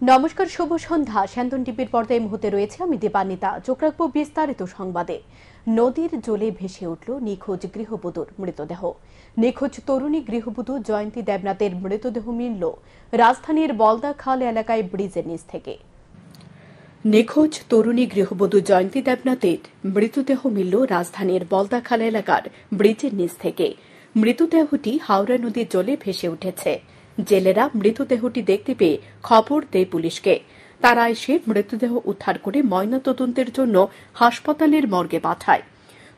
নমস্কার, শুভ সন্ধ্যা। স্যান্দন টিভির পর্দায় মুহূর্তে রয়েছে আমি দীপান্বিতা। চোখ রাখবো বিস্তারিত সংবাদে। নদীর জলে ভেসে উঠল নিখোঁজ গৃহবধূর মৃতদেহ। নিখোঁজ তরুণী গৃহবধূ জয়ন্তী দেবনাথের মৃতদেহ মিলল রাজধানীর বলদাখাল এলাকায় ব্রিজের নিচ থেকে। নিখোঁজ তরুণী গৃহবধূ জয়ন্তী দেবনাথের মৃতদেহ মিলল রাজধানীর বলদাখাল এলাকার ব্রিজের নিচ থেকে। মৃতদেহটি হাওড়া নদীর জলে ভেসে উঠেছে। জেলেরা মৃতদেহটি দেখতে পেয়ে খবর দেয় পুলিশকে। তারা এসে মৃতদেহ উদ্ধার করে ময়নাতদন্তের জন্য হাসপাতালের মর্গে পাঠায়।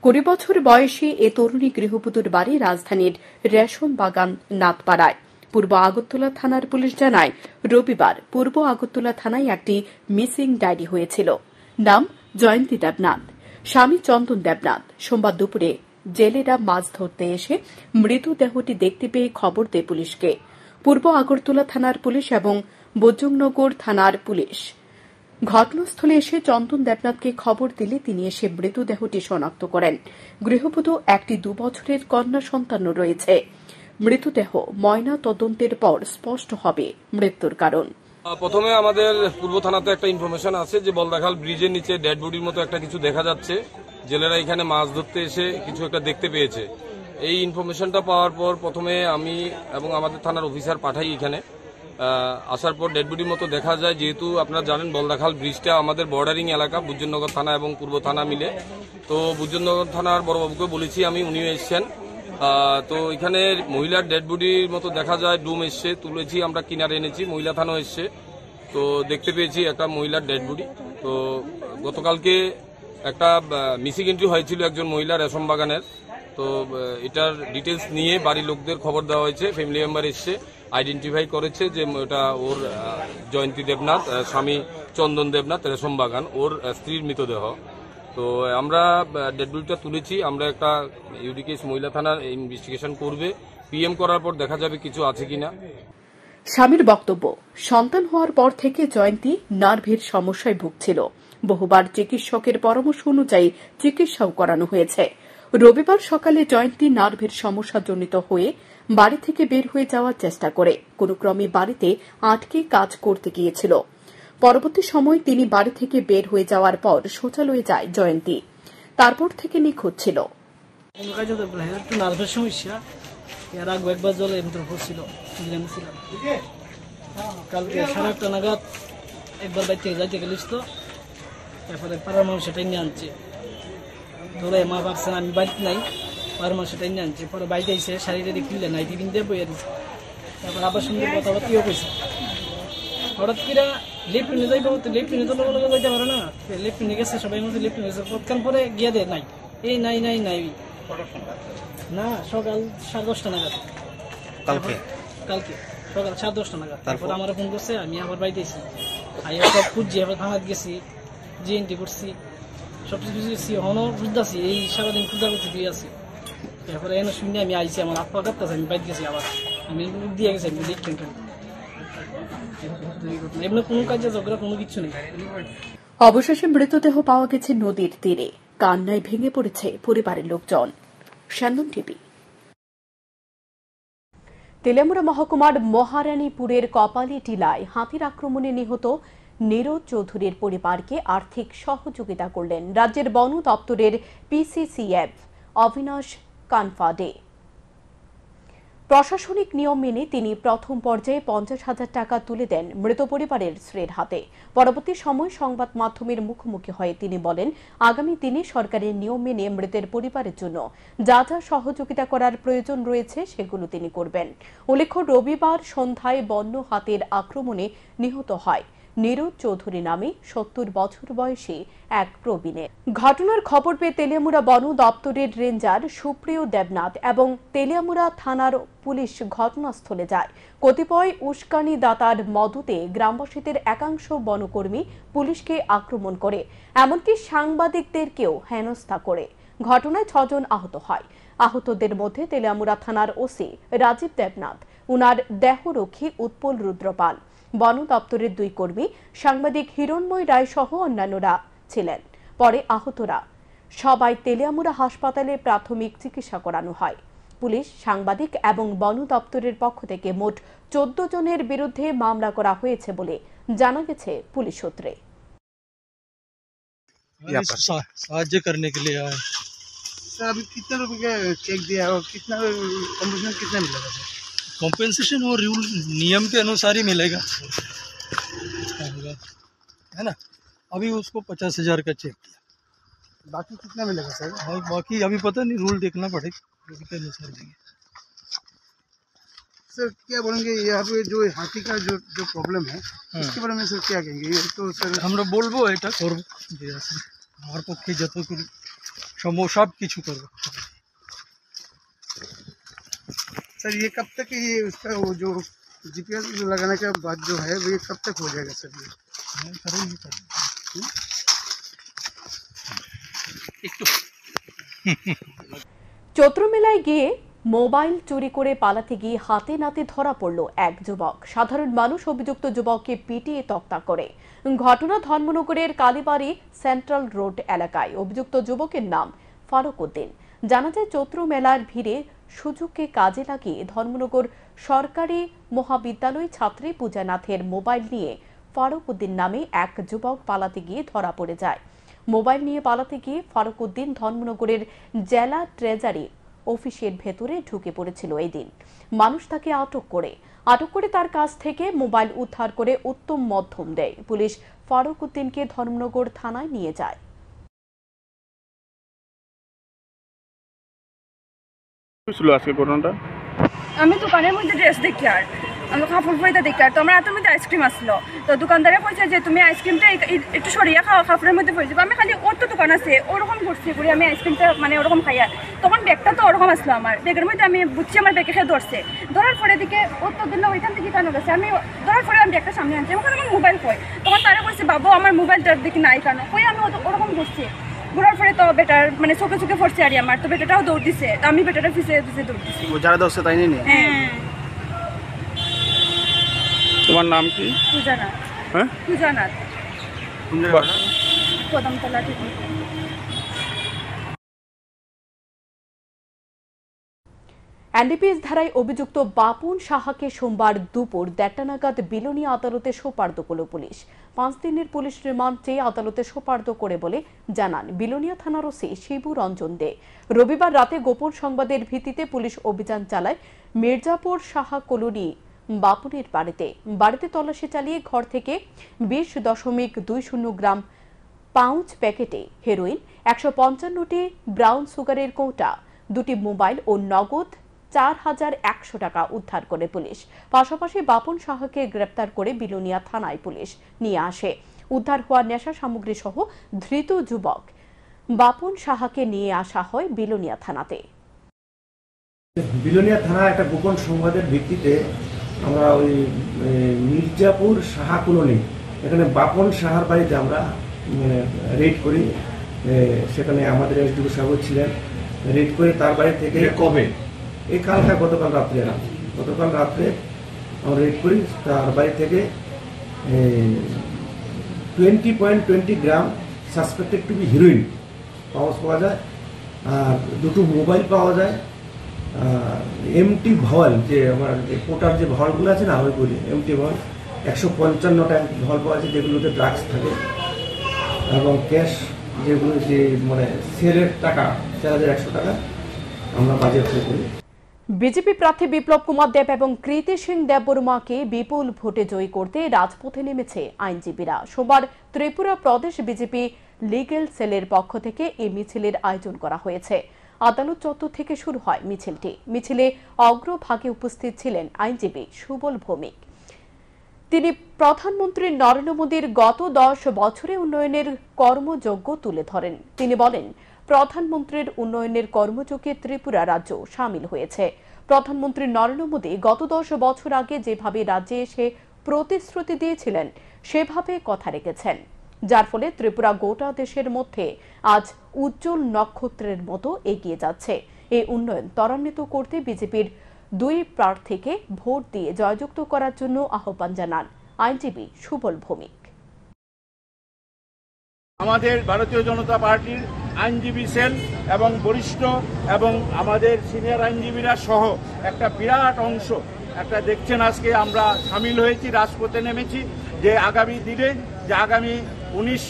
20 বছর বয়সী এ তরুণী গৃহবধূর বাড়ি রাজধানীর রেশম বাগান নাথপাড়ায়। পূর্ব আগরতলা থানার পুলিশ জানায়, রবিবার পূর্ব আগরতলা থানায় একটি মিসিং ডায়েরি হয়েছিল। নাম জয়ন্তী দেবনাথ, স্বামী চন্দন দেবনাথ। সোমবার দুপুরে জেলেরা মাছ ধরতে এসে মৃতদেহটি দেখতে পেয়ে খবর দেয় পুলিশকে। পূর্ব আগরতলা থানার পুলিশ এবং বজরংনগর থানার পুলিশ ঘটনাস্থলে এসে চন্দন দেবনাথকে খবর দিলে তিনি এসে মৃতদেহটি শনাক্ত করেন। গৃহবধূ একটি 2 বছরের কন্যা সন্তানও রয়েছে। মৃতদেহ ময়না তদন্তের পর স্পষ্ট হবে মৃত্যুর কারণ। প্রথমে আমাদের পূর্ব থানাতে একটা ইনফরমেশন আছে যে বলদাখাল ব্রিজের নিচে ডেড বডির মতো একটা কিছু দেখা যাচ্ছে। জেলেরা এখানে মাছ ধরতে এসে কিছু একটা দেখতে পেয়েছে। এই ইনফরমেশনটা পাওয়ার পর প্রথমে আমি এবং আমাদের থানার অফিসার পাঠাই এখানে। আসার পর ডেড বডির মতো দেখা যায়। যেহেতু আপনারা জানেন বলদাখাল ব্রিজটা আমাদের বর্ডারিং এলাকা, বুজ্জনগর থানা এবং পূর্ব থানা মিলে। তো বুজ্জনগর থানার বড়বাবুকে বলেছি আমি, উনিও এসছেন। তো এখানে মহিলার ডেড বডির মতো দেখা যায়। ডুম এসছে, তুলেছি, আমরা কিনারে এনেছি। মহিলা থানাও এসছে, তো দেখতে পেয়েছি একটা মহিলার ডেড বডি। তো গতকালকে একটা মিসিং এন্ট্রি হয়েছিল একজন মহিলা রেশম বাগানের। তো এটার ডিটেলস নিয়ে বাড়ির লোকদের খবর দেওয়া হয়েছে। ফ্যামিলি মেম্বার এসছে, আইডেন্টিফাই করেছে যে ওটা ওর জয়ন্তী দেবনাথ, স্বামী চন্দন দেবনাথ, রেশম বাগান, ওর স্ত্রীর মৃতদেহ। তো আমরা ডেড বডিটা তুলেছি। আমরা একটা ইউডিকেস মহিলা থানার ইনভেস্টিগেশন করবে। পিএম করার পর দেখা যাবে কিছু আছে কিনা। স্বামীর বক্তব্য, সন্তান হওয়ার পর থেকে জয়ন্তী নার্ভের সমস্যায় ভুগছিল। বহুবার চিকিৎসকের পরামর্শ অনুযায়ী চিকিৎসাও করানো হয়েছে। রবিবার সকালে জয়ন্তী নার্ভের সমস্যাজনিত হয়ে বাড়ি থেকে বের হয়ে যাওয়ার চেষ্টা করে কোনো ক্রমে বাড়িতে আটকে কাজ করতে গিয়েছিল। পরবর্তী সময় তিনি বাড়ি থেকে বের হয়ে যাওয়ার পর শৌচালয়ে যায় জয়ন্তী। তারপর থেকে নিখোঁজ ছিল। নার্ভের সমস্যা, এর আগে একবার জলে ভিতরে পড়ছিল। কালকে 8:30 নাগাদ একবার বাড়ি থেকে যাইতে গেলিস, তো তারপরে পাড়ার মানুষ সেটাই নিয়ে আনছে। ধরে মা ভাবছেন আমি বাড়িতে নাই, পাড়ার মানুষ সেটাই নিয়ে আনছে। পরে বাড়িতে এসে শাড়িটা খুললে নাই, টিফিন দিয়ে বইয়ে দিচ্ছে। তারপর আবার সুন্দর কথাবার্তাও কইছে। হঠাৎ করে লেফটিনে যাইব, তো লেফটিনে তো লোক যাইতে পারে না। লেফটিনে গেছে, সবাই মধ্যে লেফটিনে গেছে। পথকান পরে গিয়ে দেয় নাই, এই নাই নাই নাই না। সকাল 10:30 নাগাদ, কালকে সকাল 10:30 নাগাদ। তারপর আমার ফোন করছে, আমি আবার বাড়িতে এসেছি। আইয়া সব খুঁজছি, আবার থানাত গেছি, জিএনটি করছি, সবকিছু বুঝেছি। এখনো বুঝতেছি, এই সারাদিন খুঁজা করতে দিয়ে আছি। তারপরে এনে শুনে আমি আইছি, আমার হাত পা কাঁপতেছে। আমি বাইরে গেছি, আবার আমি দিয়ে গেছি। আমি দেখতেন এমনি কোনো কাজে ঝগড়া কোনো কিছু নেই। অবশেষে মৃতদেহ পাওয়া গেছে নদীর তীরে। কান্নায় ভেঙে পড়েছে পরিবারের লোকজন। স্যান্দন টিভি। তেলিয়ামুড়া মহকুমার মহারানীপুরের কপালী টিলায় হাতির আক্রমণে নিহত নীরজ চৌধুরীর পরিবারকে আর্থিক সহযোগিতা করলেন রাজ্যের বন দপ্তরের পিসিসিএফ অবিনাশ কানফাডে। প্রশাসনিক নিয়ম মেনে তিনি প্রথম পর্যায়ে 50,000 টাকা তুলে দেন মৃত পরিবারের স্ত্রীর হাতে। পরবর্তী সময় সংবাদ মাধ্যমের মুখোমুখি হয়ে তিনি বলেন, আগামী দিনে সরকারের নিয়ম মেনে মৃতের পরিবারের জন্য যা যা সহযোগিতা করার প্রয়োজন রয়েছে সেগুলো তিনি করবেন। উল্লেখ্য, রবিবার সন্ধ্যায় বন্য হাতির আক্রমণে নিহত হয় নীরজ চৌধুরী নামে 70 বছর বয়সী এক প্রবীণের। ঘটনার খবর পেয়ে তেলিয়ামুড়া বন দপ্তরের রেঞ্জার সুপ্রিয় দেবনাথ এবং তেলিয়ামুড়া থানার পুলিশ ঘটনাস্থলে যায়। কতিপয় উস্কানিদাতার মদতে গ্রামবাসীদের একাংশ বনকর্মী পুলিশকে আক্রমণ করে, এমনকি সাংবাদিকদেরকেও হেনস্থা করে। ঘটনায় 6 জন আহত হয়। আহতদের মধ্যে তেলিয়ামুড়া থানার ওসি রাজীব দেবনাথ, উনার দেহরক্ষী উৎপল রুদ্রপাল, বন দপ্তরের 2 কর্মী, সাংবাদিক হিরণময় রায় সহ অন্যান্যরা ছিলেন। পরে আহতরা সবাই তেলিয়ামুড়া হাসপাতালে প্রাথমিক চিকিৎসা করানো হয়। পুলিশ, সাংবাদিক এবং বন দপ্তরের পক্ষ থেকে মোট 14 জনের বিরুদ্ধে মামলা করা হয়েছে বলে জানা গেছে পুলিশ সূত্রে। साहाय्य करने के लिए आए। सर अभी कितने रुपए का चेक दिया और कितना कॉम्पेंसेशन कितना मिलेगा सर? कॉम्पेंसेशन और रूल नियम के अनुसार ही मिलेगा, है ना। अभी उसको 50,000 का चेक दिया, बाकी कितना मिलेगा सर? और बाकी अभी पता नहीं, रूल देखना पड़ेगा, उसके अनुसार देंगे। सर क्या बोलेंगे यहाँ पे जो हाथी का जो प्रॉब्लम है इसके बारे में सर क्या कहेंगे? ये तो सर আমরা বলবো এটা করব, যে আছে আমার পক্ষে যতটুকু সম্ভব সব কিছু করব। सर ये कब तक ये उसका वो जो जीपीएस लगाने के बाद जो है वो ये कब तक हो जाएगा सर? ये करेंगे একটু চৈত্র মেলায় গিয়ে মোবাইল চুরি করে পালাতে গিয়ে হাতে নাতে ধরা পড়ল এক যুবক। সাধারণ মানুষ অভিযুক্ত যুবককে পিটিয়ে তক্তা করে। ঘটনা ধর্মনগরের কালীবাড়ি সেন্ট্রাল রোড এলাকায়। অভিযুক্ত যুবকের নাম ফারুক উদ্দিন। জানা যায় চৈত্র মেলার ভিড়ে সুযোগকে কাজে লাগিয়ে ধর্মনগর সরকারি মহাবিদ্যালয় ছাত্রী পূজা নাথের মোবাইল নিয়ে ফারুক উদ্দিন নামে এক যুবক পালাতে গিয়ে ধরা পড়ে যায়। মোবাইল নিয়ে পালাতে গিয়ে ফারুক উদ্দিন ধর্মনগরের জেলা ট্রেজারি অফিসের ভেতরে ঢুকে পড়েছিল। এই দিন মানুষ তাকে আটক করে তার কাছ থেকে মোবাইল উদ্ধার করে উত্তম মধ্যম দেয়। পুলিশ ফারুক উদ্দিনকে ধর্মনগর থানায় নিয়ে যায়। আমি দোকানের মধ্যে ড্রেস দেখি আর আমি কাপড় পরিতে দেখি আর তোমার হাতের মধ্যে আইসক্রিম আসলো, তো দোকানদারে বলছে যে তুমি আইসক্রিমটা একটু সরিয়ে খাওয়া, কাপড়ের মধ্যে পড়ে যাবো। আমি খালি ওর তো দোকান আছে ওরকম করছি করি আমি আইসক্রিমটা মানে ওরকম খাই। আর তখন ব্যাগটা তো ওরকম আসলো, আমার ব্যাগের মধ্যে আমি বুঝছি আমার ব্যাগে খেয়ে ধরছে। ধরার পরে দিকে ওর তো দিল ওইখান থেকে কেন গেছে, আমি ধরার পরে আমি ব্যাগটা সামনে আনছি, ওখানে আমার মোবাইল কই। তখন তারা বলছে বাবু আমার মোবাইলটার দেখি নাই কেন কই, আমি ওরকম করছি। ঘোরার পরে তো বেটার মানে চোখে চোখে পড়ছে আর আমার, তো বেটাটাও দৌড় দিছে, আমি বেটাটা পিছিয়ে দৌড় দিছি। যারা দোষে তাই নিয়ে হ্যাঁ। তোমার নাম কি? পূজা নাথ। হ্যাঁ, পূজা নাথ, কদমতলা থেকে। এনডিপিএস ধারায় অভিযুক্ত বাপুন সাহাকে সোমবার দুপুর 1:30 নাগাদ বিলোনিয়া আদালতে সোপর্দ করল পুলিশ। 5 দিনের পুলিশ রিমান্ড চেয়ে আদালতে সোপর্দ করে বলে জানান বিলোনিয়া থানার ওসি শিবু রঞ্জন দে। রবিবার রাতে গোপন সংবাদের ভিত্তিতে পুলিশ অভিযান চালায় মির্জাপুর সাহা কলোনি বাপুনের বাড়িতে তল্লাশি চালিয়ে ঘর থেকে 20.20 গ্রাম পাউচ প্যাকেটে হেরোইন, 155টি ব্রাউন সুগারের কৌটা, 2টি মোবাইল ও নগদ 4,100 টাকা উদ্ধার করে পুলিশ। পাশাপাশি বাপন সাহাকে গ্রেপ্তার করে বিলোনিয়া থানায় পুলিশ নিয়ে আসে। উদ্ধার হওয়া নেশা সামগ্রী সহ ধৃত যুবক বাপন সাহাকে নিয়ে আসা হয় বিলোনিয়া থানাতে। বিলোনিয়া থানা একটা গোপন সংবাদের ভিত্তিতে আমরা ওই মির্জাপুর সাহা কলোনি এখানে বাপন সাহার বাড়িতে আমরা রেড করি। সেখানে আমাদের এসডিও সাহেব ছিলেন। রেড করে তার বাড়ি থেকে কবে এই গতকাল রাত্রে আমরা রেড করি। তার বাড়ি থেকে 20.20 গ্রাম সাসপেক্টেড টু বি হিরোইন পাওয়া যায়, আর 2টো মোবাইল পাওয়া যায়, এমটি ভাওয়াল যে আমার কোটার যে ভাওয়ালগুলো আছে না ওইগুলি এমটি ভাওয়াল 155টা ভাওয়াল পাওয়া যায় যেগুলোতে ড্রাগস থাকে, এবং ক্যাশ যেগুলো যে মানে সেলের টাকা 4,100 টাকা আমরা বাজেয়াপ্ত করি। বিজেপি প্রার্থী বিপ্লব কুমার দেব এবং কৃতি সিং দেববর্মাকে বিপুল ভোটে জয়ী করতে রাজপথে নেমেছে আইনজীবীরা। সোমবার ত্রিপুরা প্রদেশ বিজেপি লিগ্যাল সেলের পক্ষ থেকে এই মিছিলের আয়োজন করা হয়েছে। আদালত চত্বর থেকে শুরু হয় মিছিলে অগ্রভাগে উপস্থিত ছিলেন আইনজীবী সুবল ভৌমিক। তিনি প্রধানমন্ত্রী নরেন্দ্র মোদীর গত 10 বছরে উন্নয়নের কর্মযজ্ঞ তুলে ধরেন। তিনি বলেন প্রধানমন্ত্রীর উন্নয়নের কর্মযজ্ঞে ত্রিপুরা রাজ্য সামিল হয়েছে। প্রধানমন্ত্রী নরেন্দ্র মোদী গত 10 বছর আগে যেভাবে রাজ্যে এসে প্রতিশ্রুতি দিয়েছিলেন সেভাবে কথা রেখেছেন, যার ফলে ত্রিপুরা গোটা দেশের মধ্যে আজ উজ্জ্বল নক্ষত্রের মতো এগিয়ে যাচ্ছে। এই উন্নয়ন ত্বরান্বিত করতে বিজেপির 2 প্রার্থীকে ভোট দিয়ে জয়যুক্ত করার জন্য আহ্বান জানান আইনজীবী সুবল ভৌমিক। আমাদের ভারতীয় জনতা পার্টির আইনজীবী সেল এবং বরিষ্ঠ এবং আমাদের সিনিয়র আইনজীবীরা সহ একটা বিরাট অংশ একটা দেখছেন আজকে আমরা সামিল হয়েছি, রাজপথে নেমেছি, যে আগামী দিনে যে আগামী 19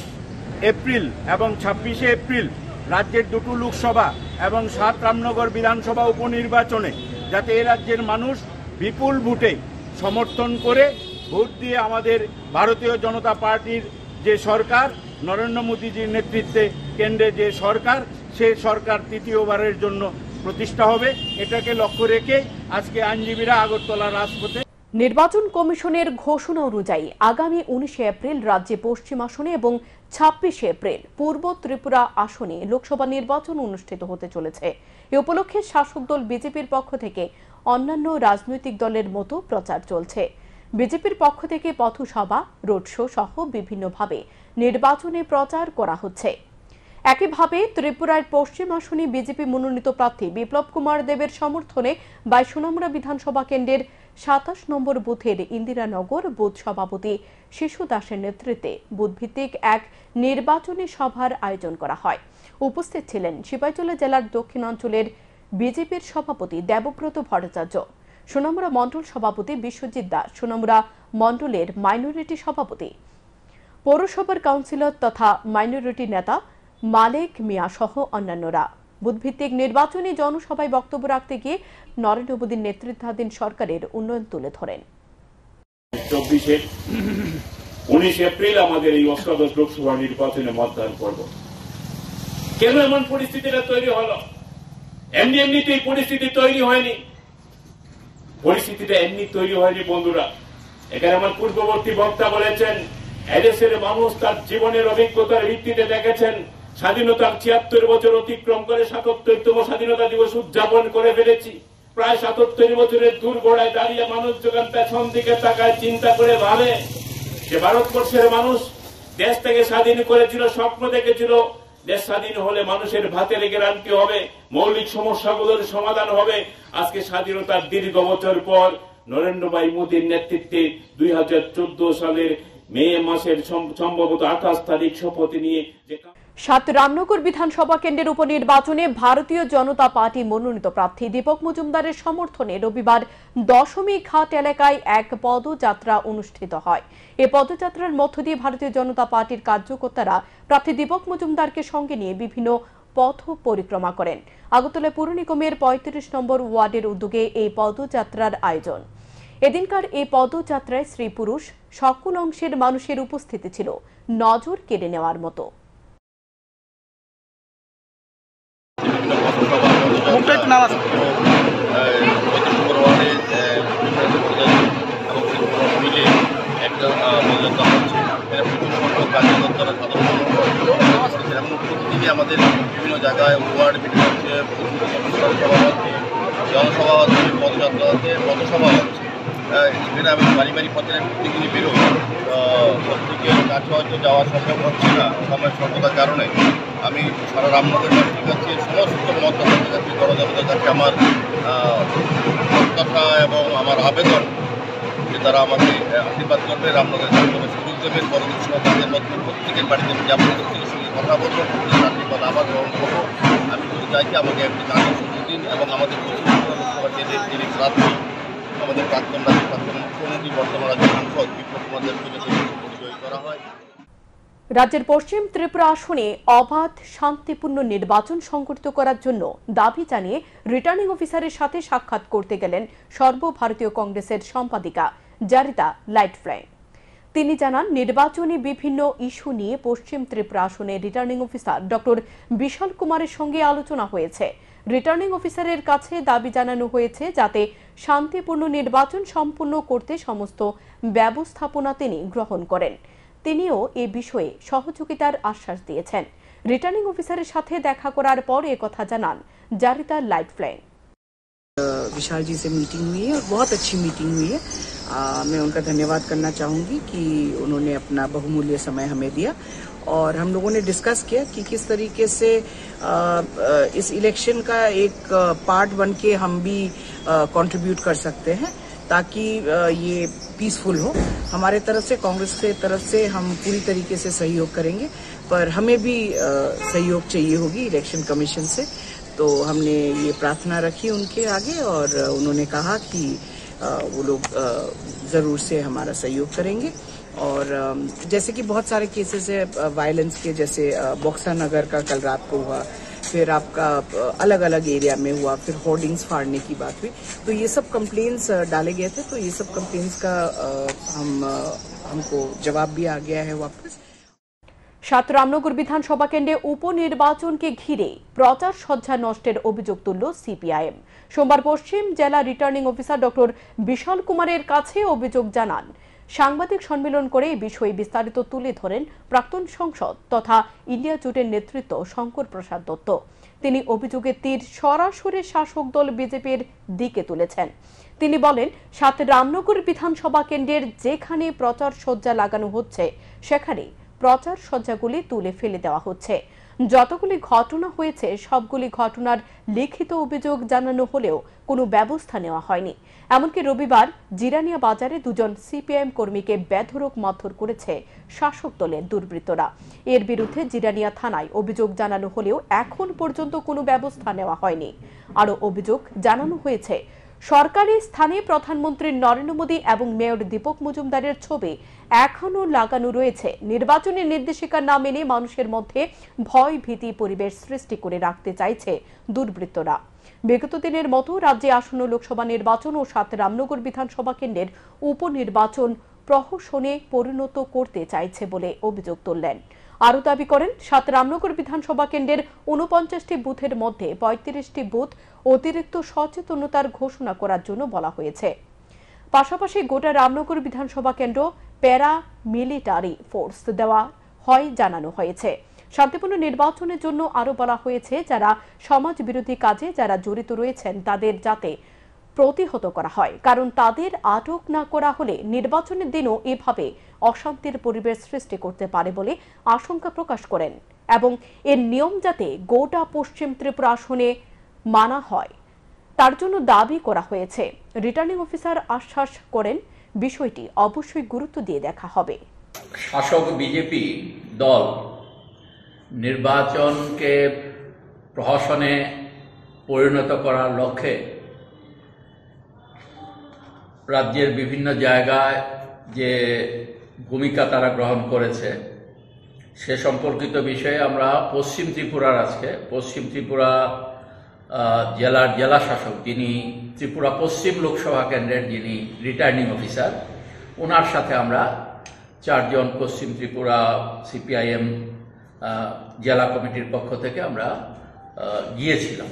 এপ্রিল এবং 26শে এপ্রিল রাজ্যের দুটো লোকসভা এবং 7 রামনগর বিধানসভা উপনির্বাচনে যাতে এই রাজ্যের মানুষ বিপুল ভোটে সমর্থন করে ভোট দিয়ে আমাদের ভারতীয় জনতা পার্টির যে সরকার, নরেন্দ্র মোদীজির নেতৃত্বে কেন্দ্রে যে সরকার, সেই সরকার তৃতীয়বারের জন্য প্রতিষ্ঠা হবে, এটাকে লক্ষ্য রেখে আজকে আইনজীবীরা আগরতলা রাজপথে। নির্বাচন কমিশনের ঘোষণা অনুযায়ী আগামী 19শে এপ্রিল রাজ্যে পশ্চিম আসনে এবং 26শে এপ্রিল পূর্ব ত্রিপুরা আসনে লোকসভা নির্বাচন অনুষ্ঠিত হতে চলেছে। এ উপলক্ষে শাসক দল বিজেপির পক্ষ থেকে অন্যান্য রাজনৈতিক দলের মতো প্রচার চলছে। বিজেপির পক্ষ থেকে পথসভা, রোড শো সহ বিভিন্নভাবে নির্বাচনে প্রচার করা হচ্ছে। একইভাবে ত্রিপুরার পশ্চিম আসনে বিজেপি মনোনীত প্রার্থী বিপ্লব কুমার দেবের সমর্থনে সোনামুড়া বিধানসভা কেন্দ্রের 27 নম্বর বুথের ইন্দিরানগর বুথ সভাপতি শিশু দাসের নেতৃত্বে বুথভিত্তিক এক নির্বাচনী সভার আয়োজন করা হয়। উপস্থিত ছিলেন সিপাহীজলা জেলার দক্ষিণাঞ্চলের বিজেপির সভাপতি দেবব্রত ভট্টাচার্য, সোনামুড়া মণ্ডল সভাপতি বিশ্বজিৎ দাস, সোনামুড়া মণ্ডলের মাইনরিটি সভাপতি, পৌরসভার কাউন্সিলর তথা মাইনরিটি নেতা মালেক মিয়া সহ অন্যান্যরা। বুথভিত্তিক নির্বাচনী জনসভায় বক্তব্য রাখতে গিয়ে নরেন্দ্র মোদীর নেতৃত্বাধীন সরকারের উন্নয়ন তুলে ধরেন। 19 এপ্রিল আমাদের এই অষ্টাদশ লোকসভা নির্বাচনে মতদান করব। কেন এমন পরিস্থিতিটা তৈরি হলো? এমনিতে এই পরিস্থিতি তৈরি হয়নি, পরিস্থিতিটা এমনি তৈরি হয়নি বন্ধুরা। এখানে আমার পূর্ববর্তী বক্তা বলেছেন, এদেশের মানুষ তার জীবনের অভিজ্ঞতার ভিত্তিতে দেখেছেন স্বাধীনতার ৭৬ বছর অতিক্রম করে ৭৭তম স্বাধীনতা দিবস উদযাপন করে ফেলেছি। প্রায় ৭৭ বছরের দূর গোড়ায় দাঁড়িয়ে মানুষ যখন পেছন দিকে তাকায়, চিন্তা করে ভাবে যে ভারতবর্ষের মানুষ দেশ থেকে স্বাধীন করেছিল, স্বপ্ন দেখেছিল দেশ স্বাধীন হলে মানুষের ভাতের গ্যারান্টি হবে, মৌলিক সমস্যাগুলোর সমাধান হবে। আজকে স্বাধীনতার দীর্ঘ বছর পর নরেন্দ্র ভাই মোদীর নেতৃত্বে 2014 সালের মে মাসের সম্ভবত 28 তারিখ শপথ নিয়ে 7 রামনগর বিধানসভা কেন্দ্রের উপনির্বাচনে ভারতীয় জনতা পার্টি মনোনীত প্রার্থী দীপক মজুমদারের সমর্থনে রবিবার দশমী ঘাট এলাকায় এক পদযাত্রা অনুষ্ঠিত হয়। এই পদযাত্রার মধ্য দিয়ে ভারতীয় জনতা পার্টির কার্যকর্তারা প্রার্থী দীপক মজুমদারকে সঙ্গে নিয়ে বিভিন্ন পথ পরিক্রমা করেন। আগরতলা পৌর নিগমের 35 নম্বর ওয়ার্ডের উদ্যোগে এই পদযাত্রার আয়োজন। এদিনকার এই পদযাত্রায় স্ত্রী পুরুষ সকল অংশের মানুষের উপস্থিতি ছিল নজর কেড়ে নেওয়ার মতো। আমাদের বিভিন্ন জায়গায় ওয়ার্ড মিটিং হচ্ছে, জনসভা হচ্ছে, পদযাত্রা হচ্ছে, পথসভা হচ্ছে। এখানে আমি বাড়ি বাড়ি পথে প্রত্যেকদিনই বেরোই। প্রত্যেকের কাছে হয়তো যাওয়া সম্ভব হচ্ছে না সময় স্বল্পতার কারণে। আমি সারা রামনগরবাসীর কাছে সমস্ত মতামতের কাছে, জনজনতার কাছে আমার প্রত্যাশা এবং আমার আবেদন যে তারা আমাকে আশীর্বাদ করবে, রামনগরের সুযোগ দেবেন। পরবর্তী সময় তাদের মধ্যে প্রত্যেকের বাড়িতে যাবো, প্রত্যেকের সঙ্গে কথা বলবো, প্রত্যেকের আশীর্বাদ আবার গ্রহণ করবো। আমি শুধু চাইছি আমাকে একটি কাজের সুযোগ দিন এবং আমাদের লোকসভা কেন্দ্রের যিনি প্রার্থী, আমাদের প্রাক্তন মুখ্যমন্ত্রী, বর্তমান রাজ্যের সাংসদ বিপ্লব কুমার দেবকে যাতে পরিচয় করা হয়। রাজ্যের পশ্চিম ত্রিপুরা আসনে অবাধ শান্তিপূর্ণ নির্বাচন সংগঠিত করার জন্য দাবি জানিয়ে রিটার্নিং অফিসারের সাথে সাক্ষাৎ করতে গেলেন সর্বভারতীয় কংগ্রেসের সম্পাদিকা জারিতা লাইটফ্লাই। তিনি জানান, নির্বাচনী বিভিন্ন ইস্যু নিয়ে পশ্চিম ত্রিপুরা আসনে রিটার্নিং অফিসার ডক্টর বিশাল কুমারের সঙ্গে আলোচনা হয়েছে। রিটার্নিং অফিসারের কাছে দাবি জানানো হয়েছে যাতে শান্তিপূর্ণ নির্বাচন সম্পূর্ণ করতে সমস্ত ব্যবস্থাপনা তিনি গ্রহণ করেন। তিনিও এ বিষয়ে সহযোগিতার আশ্বাস দিয়েছেন। রিটার্নিং অফিসারের সাথে দেখা করার পর একথা জানান জারিতা লাইটফ্লাই। विशाल जी से मीटिंग हुई है और बहुत अच्छी मीटिंग हुई है। मैं उनका धन्यवाद करना चाहूँगी कि उन्होंने अपना बहुमूल्य समय हमें दिया और हम लोगों ने डिस्कस किया कि किस तरीके से इस इलेक्शन का एक पार्ट बन के हम भी कंट्रीब्यूट कर सकते हैं ताकि ये पीसफुल हो। हमारे तरफ से, कांग्रेस के तरफ से हम पूरी तरीके से सहयोग करेंगे, पर हमें भी सहयोग चाहिए होगी इलेक्शन कमीशन से। तो हमने ये प्रार्थना रखी उनके आगे और उन्होंने कहा कि वो लोग ज़रूर से हमारा सहयोग करेंगे। और जैसे कि बहुत सारे केसेस है वायलेंस के, जैसे बॉक्सर नगर का कल रात को हुआ, फिर आपका अलग अलग एरिया में हुआ, फिर होर्डिंग्स फाड़ने की बात हुई, तो ये सब कंप्लेंट्स डाले गए थे। तो ये सब कंप्लेंट्स का हमको जवाब भी आ गया है वापस। 7 রামনগর বিধানসভা কেন্দ্রে উপনির্বাচনকে ঘিরে প্রচার সজ্জা নষ্টের অভিযোগ তুলল সিপিআইএম। সোমবার পশ্চিম জেলা রিটার্নিং অফিসার ডক্টর বিশাল কুমারের কাছে অভিযোগ জানান। সাংবাদিক সম্মেলন করে এই বিষয়ে বিস্তারিত তুলে ধরেন প্রাক্তন সংসদ তথা ইন্ডিয়া জোটের নেতৃত্ব শঙ্কর প্রসাদ দত্ত। তিনি অভিযোগের তীর সরাসরি শাসক দল বিজেপির দিকে তুলেছেন। তিনি বলেন, 7 রামনগর বিধানসভা কেন্দ্রের যেখানে প্রচার সজ্জা লাগানো হচ্ছে সেখানে প্রচার সজ্জাগুলি তুলে ফেলে দেওয়া হচ্ছে। যতগুলি ঘটনা হয়েছে সবগুলি ঘটনার লিখিত অভিযোগ জানানো হলেও কোনো ব্যবস্থা নেওয়া হয়নি। এমনকি রবিবার জিরানিয়া বাজারে 2 জন সিপিআইএম কর্মীকে বেধড়ক মারধর করেছে শাসক দলের দুর্বৃত্তরা। এর বিরুদ্ধে জিরানিয়া থানায় অভিযোগ জানানো হলেও এখন পর্যন্ত কোনো ব্যবস্থা নেওয়া হয়নি। আরও অভিযোগ জানানো হয়েছে, সরকারি স্থানে প্রধানমন্ত্রী নরেন্দ্র মোদী এবং মেয়র দীপক মজুমদারের ছবি এখনো লাগানো রয়েছে। নির্বাচনী নির্দেশিকা না মেনে মানুষের মধ্যে ভয় ভীতি পরিবেশ সৃষ্টি করে রাখতে চাইছে দুর্বৃত্তরা। বিগত দিনের মতো রাজ্যে আসন্ন লোকসভা নির্বাচন ও 7 রামনগর বিধানসভা কেন্দ্রের উপনির্বাচন প্রহসনে পরিণত করতে চাইছে বলে অভিযোগ তুললেন। আরও দাবি করেন, 7 রামনগর বিধানসভা কেন্দ্রের 49টি বুথের মধ্যে 35টি বুথ অতিরিক্ত সচেতনতার ঘোষণা করার জন্য বলা হয়েছে। পাশাপাশি গোটা রামনগর বিধানসভা কেন্দ্র প্যারা মিলিটারি ফোর্স দেওয়া হয় জানানো হয়েছে। শান্তিপূর্ণ নির্বাচনের জন্য আরও বলা হয়েছে, যারা সমাজ বিরোধী কাজে যারা জড়িত রয়েছেন তাদের যাতে প্রতিহত করা হয়, কারণ তাদের আটক না করা হলে নির্বাচনের দিনও এভাবে অশান্তির পরিবেশ সৃষ্টি করতে পারে বলে আশঙ্কা প্রকাশ করেন এবং এর নিয়ম যাতে গোটা পশ্চিম ত্রিপুরা আসনে মানা হয় তার জন্য দাবি করা হয়েছে। রিটার্নিং অফিসার আশ্বাস করেন, বিষয়টি অবশ্যই গুরুত্ব দিয়ে দেখা হবে। শাসক বিজেপি দল নির্বাচনকে প্রহসনে পরিণত করার লক্ষ্যে রাজ্যের বিভিন্ন জায়গায় যে ভূমিকা তারা গ্রহণ করেছে সে সম্পর্কিত বিষয়ে আমরা পশ্চিম ত্রিপুরা জেলার জেলা শাসক, যিনি ত্রিপুরা পশ্চিম লোকসভা কেন্দ্রের যিনি রিটার্নিং অফিসার, ওনার সাথে আমরা 4 জন পশ্চিম ত্রিপুরা সিপিআইএম জেলা কমিটির পক্ষ থেকে আমরা গিয়েছিলাম।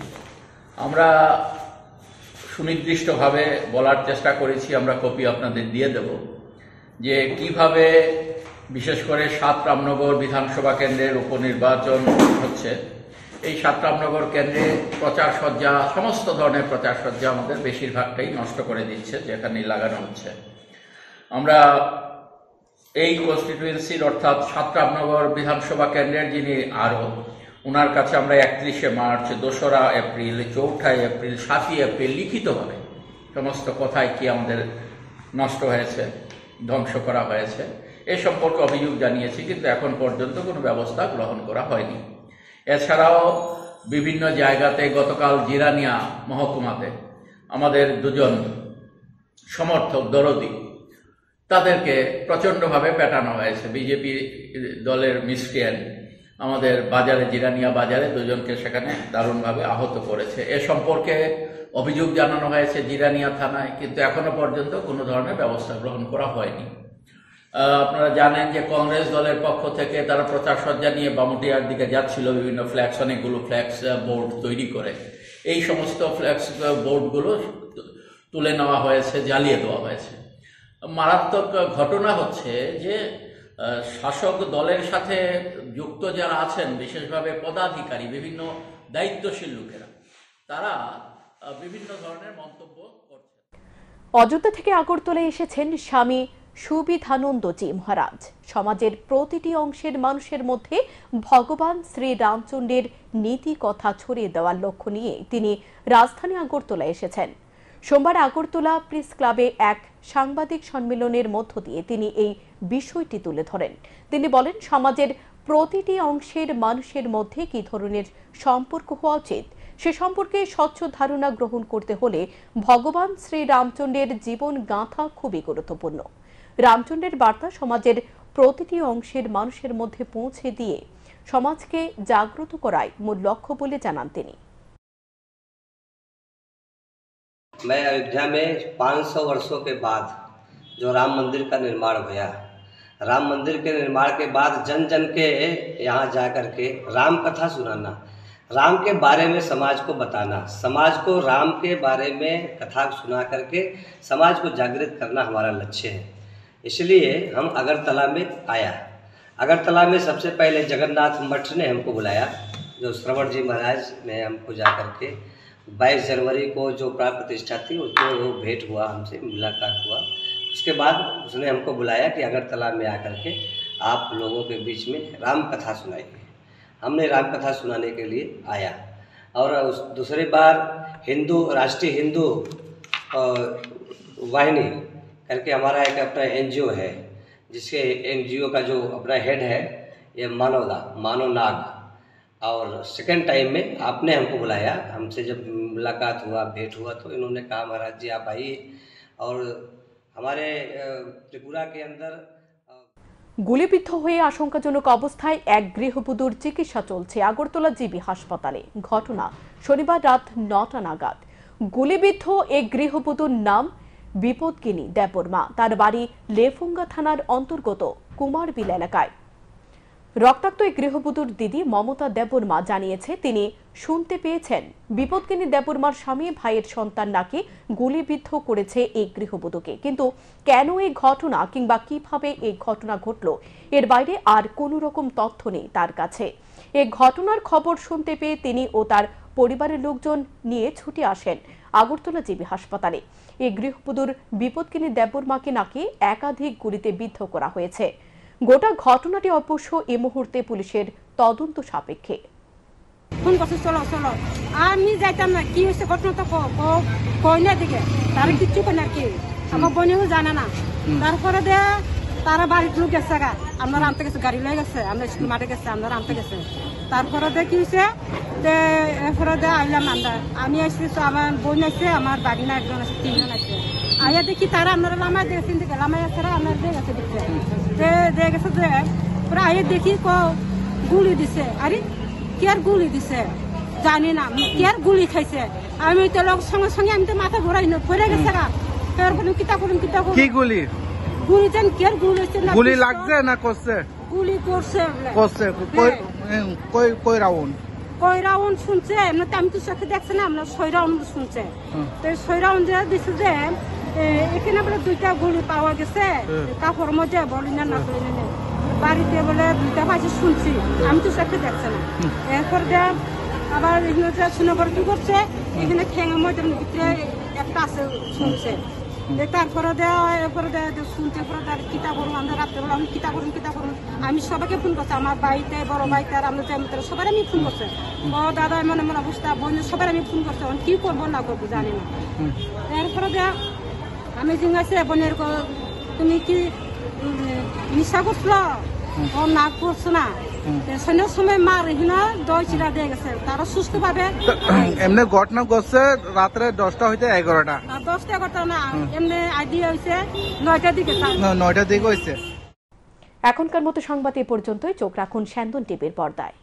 আমরা সুনির্দিষ্টভাবে বলার চেষ্টা করেছি, আমরা কপি আপনাদের দিয়ে দেব, যে কিভাবে বিশেষ করে 7 রামনগর বিধানসভা কেন্দ্রের উপনির্বাচন হচ্ছে। এই 7 রামনগর কেন্দ্রে প্রচার সজ্জা, সমস্ত ধরনের প্রচার সজ্জা আমাদের বেশিরভাগটাই নষ্ট করে দিচ্ছে যেখানে লাগানো হচ্ছে। আমরা এই কনস্টিটিউয়েন্সির অর্থাৎ 7 রামনগর বিধানসভা কেন্দ্রের যিনি আরও, ওনার কাছে আমরা 31শে মার্চ, 2রা এপ্রিল, 4ঠা এপ্রিল, 7ই এপ্রিল লিখিতভাবে সমস্ত কথায় কি আমাদের নষ্ট হয়েছে, ধ্বংস করা হয়েছে এ সম্পর্কে অভিযোগ জানিয়েছি, কিন্তু এখন পর্যন্ত কোনো ব্যবস্থা গ্রহণ করা হয়নি। এছাড়াও বিভিন্ন জায়গাতে গতকাল জিরানিয়া মহকুমাতে আমাদের 2 জন সমর্থক দরদি তাদেরকে প্রচণ্ডভাবে পেটানো হয়েছে। বিজেপি দলের মিস্ট্রিয়ান আমাদের বাজারে, জিরানিয়া বাজারে 2 জনকে সেখানে দারুণভাবে আহত করেছে। এ সম্পর্কে অভিযোগ জানানো হয়েছে জিরানিয়া থানায়, কিন্তু এখনো পর্যন্ত কোনো ধরনের ব্যবস্থা গ্রহণ করা হয়নি। আপনারা জানেন যে কংগ্রেস দলের পক্ষ থেকে তারা প্রচার সজ্জা নিয়ে বামুটিয়ার দিকে যাচ্ছিল, বিভিন্ন ফ্ল্যাক্স, অনেকগুলো ফ্ল্যাক্স বোর্ড তৈরি করে এই সমস্ত ফ্ল্যাক্স বোর্ডগুলো তুলে নেওয়া হয়েছে, জ্বালিয়ে দেওয়া হয়েছে। মারাত্মক ঘটনা হচ্ছে যে শাসক দলের সাথে যুক্ত যারা আছেন, বিশেষভাবে পদাধিকারী, বিভিন্ন দায়িত্বশীল লোকেরা, তারা বিভিন্ন ধরনের মন্তব্য করছে। অযোধ্যা থেকে আগরতলায় এসেছেন স্বামী সুবিধানন্দজি মহারাজ। সমাজের প্রতিটি অংশের মানুষের মধ্যে ভগবান শ্রী রামচন্দ্রের নীতি কথা ছড়িয়ে দেওয়ার লক্ষ্য নিয়ে তিনি রাজধানী আগরতলায় এসেছেন। সোমবার আগরতলা প্রেস ক্লাবে এক সাংবাদিক সম্মেলনের মধ্য দিয়ে তিনি এই বিষয়টি তুলে ধরেন। তিনি বলেন, সমাজের প্রতিটি অংশের মানুষের মধ্যে কি ধরনের সম্পর্ক হওয়া উচিত সে সম্পর্কে স্বচ্ছ ধারণা গ্রহণ করতে হলে ভগবান শ্রী রামচন্দ্রের জীবন গাঁথা খুবই গুরুত্বপূর্ণ। রামচন্দ্রের বার্তা সমাজের প্রতিটি অংশের মানুষের মধ্যে পৌঁছে দিয়ে সমাজকে জাগ্রত করাই মূল লক্ষ্য বলে জানান তিনি। मैं अयोध्या में 500 वर्षों के बाद जो राम मंदिर का निर्माण हुआ, राम मंदिर के निर्माण के बाद जन जन के यहाँ जाकर के राम कथा सुनाना, राम के बारे में समाज को बताना, समाज को राम के बारे में कथा सुना करके समाज को जागृत करना हमारा लक्ष्य है। इसलिए हम अगरतला में आया। अगरतला में सबसे पहले जगन्नाथ मठ ने हमको बुलाया, जो श्रवण जी महाराज ने हमको जा करके 22 जनवरी को जो प्राण प्रतिष्ठा थी उसमें वो भेंट हुआ, हमसे मुलाकात हुआ। उसके बाद उसने हमको बुलाया कि अगरतला में आकर के आप लोगों के बीच में राम कथा सुनाइए। हमने राम कथा सुनाने के लिए आया। और दूसरी बार राष्ट्रीय हिंदू वाहिनी करके हमारा एक अपना NGO है, जिसके NGO का जो अपना हेड है ये मानव नाग। और सेकंड टाइम में आपने हमको बुलाया, हमसे जब मुलाकात हुआ, भेंट हुआ, तो इन्होंने कहा महाराज जी आप आइए। और हमारे त्रिपुरा के अंदर গুলিবিদ্ধ হয়ে আশঙ্কাজনক অবস্থায় এক গৃহবধূর চিকিৎসা চলছে আগরতলা জিবি হাসপাতালে। ঘটনা শনিবার রাত 9টা নাগাদ। গুলিবিদ্ধ এক গৃহবধূর নাম বিপদগিনী দেববর্মা। তার বাড়ি লেফুঙ্গা থানার অন্তর্গত কুমারবিল এলাকায়। রক্তাক্ত এই গৃহবধূর দিদি মমতা দেববর্মা জানিয়েছে তিনি শুনতে পেয়েছেন বিপদগিনী দেববর্মার স্বামী ভাইয়ের সন্তান নাকি গুলিবিদ্ধ করেছে এই গৃহবধূকে, কিন্তু কেন এই ঘটনা কিংবা কিভাবে এই ঘটনা ঘটল এর বাইরে আর কোনো রকম তথ্য নেই তার কাছে। এই ঘটনার খবর শুনতে পেয়ে তিনি ও তার পরিবারের লোকজন নিয়ে ছুটে আসেন আগরতলা জিবি হাসপাতালে। এই গৃহবধূর বিপদগিনী দেববর্মাকে নাকি একাধিক গুলিতে বিদ্ধ করা হয়েছে। গোটা ঘটনাটি অবশ্য এই মুহূর্তে পুলিশের তদন্ত সাপেক্ষে। ফোন করছে চলো চলো, আমি যাইতাম না, কি হয়েছে ঘটনা তো কই না দিকে, তারা কিচ্ছু কেন আর কি আমার বোনেও জানে না। তারপরে দে তারা বাড়ির লোক গেছে, আমরা আনতে গেছে, গাড়ি লয়ে গেছে, আমরা স্কুল মাঠে গেছে, আমরা আনতে গেছে। তারপরে দে কি হয়েছে এরপরে দে আইলাম আমরা, আমি আসছি, আমার বোন আছে, আমার বাড়ি না একজন আছে, 3 জন আছে। আইয়া দেখি তারা আপনারা লামাই দিয়েছেন, দিকে লামাই আছে, আপনার দিয়ে গেছে দেখছে দিয়ে গেছে যে পরে আইয়া দেখি গুলি দিছে। আরে কে আর গুলি দিছে জানি না, কে আর গুলি খাইছে আমি তো লোক সঙ্গে সঙ্গে আমি তো মাথা ঘোরাই পড়ে গেছে কিতা করুন কি গুলি যেন কে আর গুলি গুলি লাগছে না করছে, গুলি করছে কই রাউন্ড শুনছে, এমনিতে আমি তো চোখে দেখছি না, আমরা 6 রাউন্ড শুনছে। তো 6 রাউন্ড দিচ্ছে যে এখানে বলে 2টা গুলি পাওয়া গেছে কাপড়ের মধ্যে, বলি না বলি না বাড়িতে বলে 2টা বাজে শুনছি, আমি তো চোখে দেখছি না। এরপর আবার এখানে শ্রীনগর কি করছে, এখানে ঠেঙের মধ্যে ভিতরে একটা আছে শুনছে। তারপরে শুনতে কিতা করুন, আমরা রাত্রেবেলা আমি কিতা করুন আমি সবাইকে ফোন করছি, আমার বাড়িতে বড় বাড়িতে আমরা সবাই আমি ফোন করছে, ও দাদা এমন এমন অবস্থা, বোন সবাই আমি ফোন করছি, কি করবো না করবো জানি না। এরপরে আমি জিজ্ঞাসা বোনের তুমি কি নিশা করছিল, ও না করছো না, সন্ধ্যার সময় মার এখানে দই চিরা দিয়ে গেছে, তারা সুস্থ ভাবে। এমনি ঘটনা ঘটছে রাত্রে 10টা হইতে 11টা, 10টা 11টা না, এমনি আইডিয়া হয়েছে 9টার দিকে, 9টার দিকে হয়েছে। এখনকার মতো সংবাদ এ পর্যন্তই। চোখ রাখুন স্যান্দন টিভির পর্দায়।